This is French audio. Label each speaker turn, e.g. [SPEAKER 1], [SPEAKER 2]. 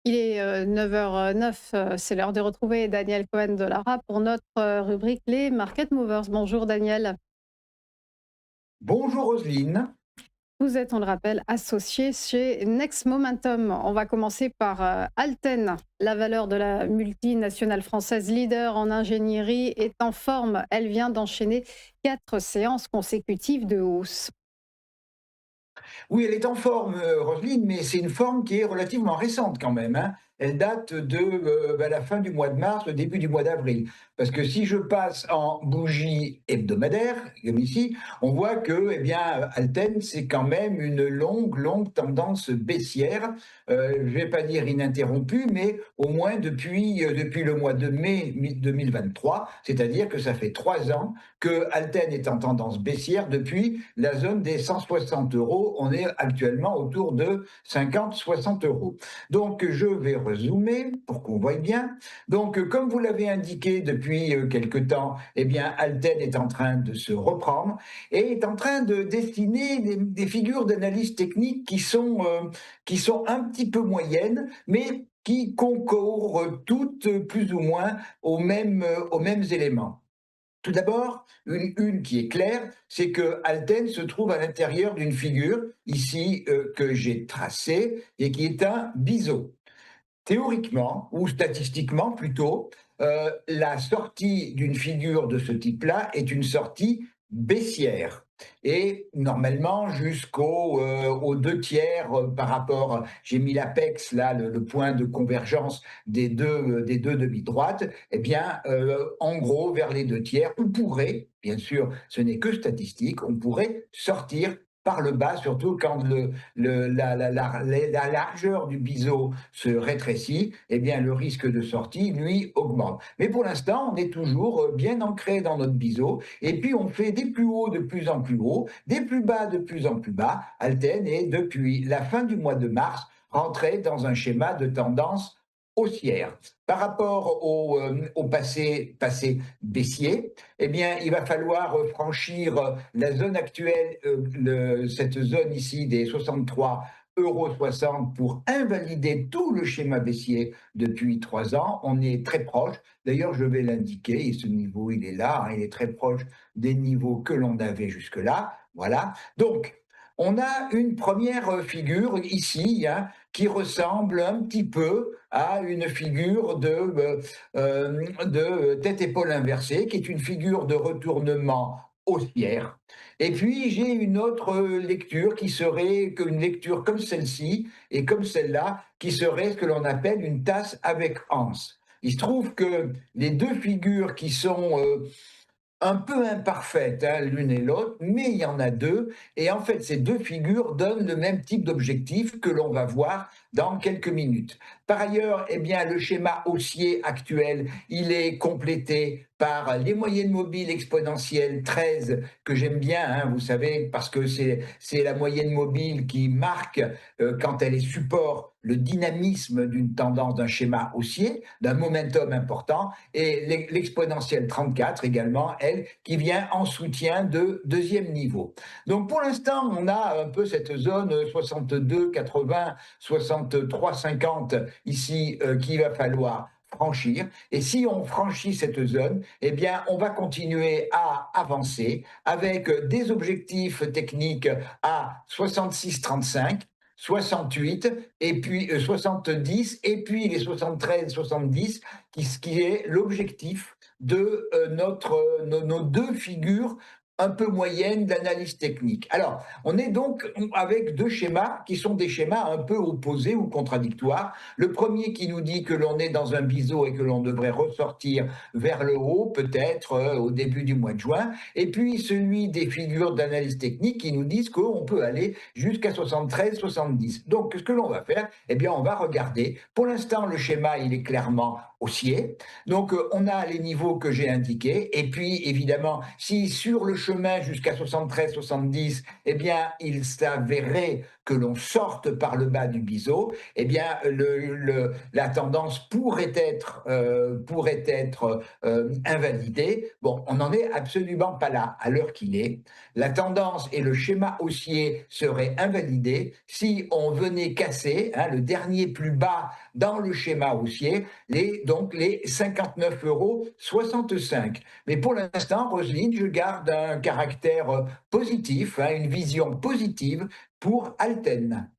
[SPEAKER 1] Il est 9h09, c'est l'heure de retrouver Daniel Cohen de Lara pour notre rubrique Les Market Movers. Bonjour Daniel.
[SPEAKER 2] Bonjour Roselyne.
[SPEAKER 1] Vous êtes, on le rappelle, associé chez Next Momentum. On va commencer par Alten. La valeur de la multinationale française leader en ingénierie est en forme. Elle vient d'enchaîner 4 séances consécutives de hausse.
[SPEAKER 2] Oui, elle est en forme, Roselyne, mais c'est une forme qui est relativement récente quand même, hein. Elle date de la fin du mois de mars, le début du mois d'avril. Parce que si je passe en bougie hebdomadaire, comme ici, on voit que eh bien, Alten, c'est quand même une longue, longue tendance baissière. Je ne vais pas dire ininterrompue, mais au moins depuis le mois de mai 2023, c'est-à-dire que ça fait 3 ans que Alten est en tendance baissière depuis la zone des 160 euros. On est actuellement autour de 50-60 euros. Donc, je vais rezoomer pour qu'on voie bien. Donc, comme vous l'avez indiqué depuis quelque temps, eh bien, Alten est en train de se reprendre et est en train de dessiner des figures d'analyse technique qui sont un petit peu moyennes, mais qui concourent toutes plus ou moins aux mêmes éléments. Tout d'abord, une qui est claire, c'est que Alten se trouve à l'intérieur d'une figure, ici, que j'ai tracée, et qui est un biseau. Théoriquement, ou statistiquement plutôt, la sortie d'une figure de ce type-là est une sortie baissière. Et normalement, aux 2 tiers par rapport, j'ai mis l'apex, là, le point de convergence des deux demi-droites, eh bien, en gros, vers les 2 tiers, on pourrait, bien sûr, ce n'est que statistique, on pourrait sortir par le bas, surtout quand la largeur du biseau se rétrécit, eh bien le risque de sortie, lui, augmente. Mais pour l'instant, on est toujours bien ancré dans notre biseau, et puis on fait des plus hauts de plus en plus hauts, des plus bas de plus en plus bas. Alten est, depuis la fin du mois de mars, rentré dans un schéma de tendance haussière. Par rapport au passé baissier, eh bien, il va falloir franchir la zone actuelle, cette zone ici des 63,60 € pour invalider tout le schéma baissier depuis 3 ans. On est très proche. D'ailleurs, je vais l'indiquer, et ce niveau, il est là, hein, il est très proche des niveaux que l'on avait jusque-là. Voilà. Donc, on a une première figure ici, hein, qui ressemble un petit peu à une figure de tête-épaule inversée, qui est une figure de retournement haussière. Et puis, j'ai une autre lecture qui serait une lecture comme celle-ci et comme celle-là, qui serait ce que l'on appelle une tasse avec anse. Il se trouve que les deux figures qui sont un peu imparfaites, hein, l'une et l'autre, mais il y en a deux. Et en fait, ces deux figures donnent le même type d'objectif que l'on va voir dans quelques minutes. Par ailleurs, eh bien, le schéma haussier actuel, il est complété par les moyennes mobiles exponentielles 13, que j'aime bien, hein, vous savez, parce que c'est la moyenne mobile qui marque, quand elle est support, le dynamisme d'une tendance, d'un schéma haussier, d'un momentum important, et l'exponentielle 34 également, elle, qui vient en soutien de deuxième niveau. Donc pour l'instant, on a un peu cette zone 62, 80, 63, 50 ici, qu'il va falloir franchir. Et si on franchit cette zone, eh bien, on va continuer à avancer avec des objectifs techniques à 66,35, 68 et puis 70 et puis les 73, 70 qui est l'objectif de nos deux figures un peu moyennes d'analyse technique. Alors, on est donc avec deux schémas qui sont des schémas un peu opposés ou contradictoires. Le premier qui nous dit que l'on est dans un biseau et que l'on devrait ressortir vers le haut, peut-être au début du mois de juin, et puis celui des figures d'analyse technique qui nous disent qu'on peut aller jusqu'à 73, 70. Donc, ce que l'on va faire, eh bien, on va regarder. Pour l'instant, le schéma, il est clairement haussier. Donc, on a les niveaux que j'ai indiqués. Et puis, évidemment, si sur le chemin jusqu'à 73, 70, eh bien, il s'avérait que l'on sorte par le bas du biseau, eh bien, la tendance pourrait être invalidée. Bon, on n'en est absolument pas là à l'heure qu'il est. La tendance et le schéma haussier seraient invalidés si on venait casser, hein, le dernier plus bas dans le schéma haussier, donc les 59,65 €. Mais pour l'instant, Roselyne, je garde un caractère positif, hein, une vision positive pour Alten.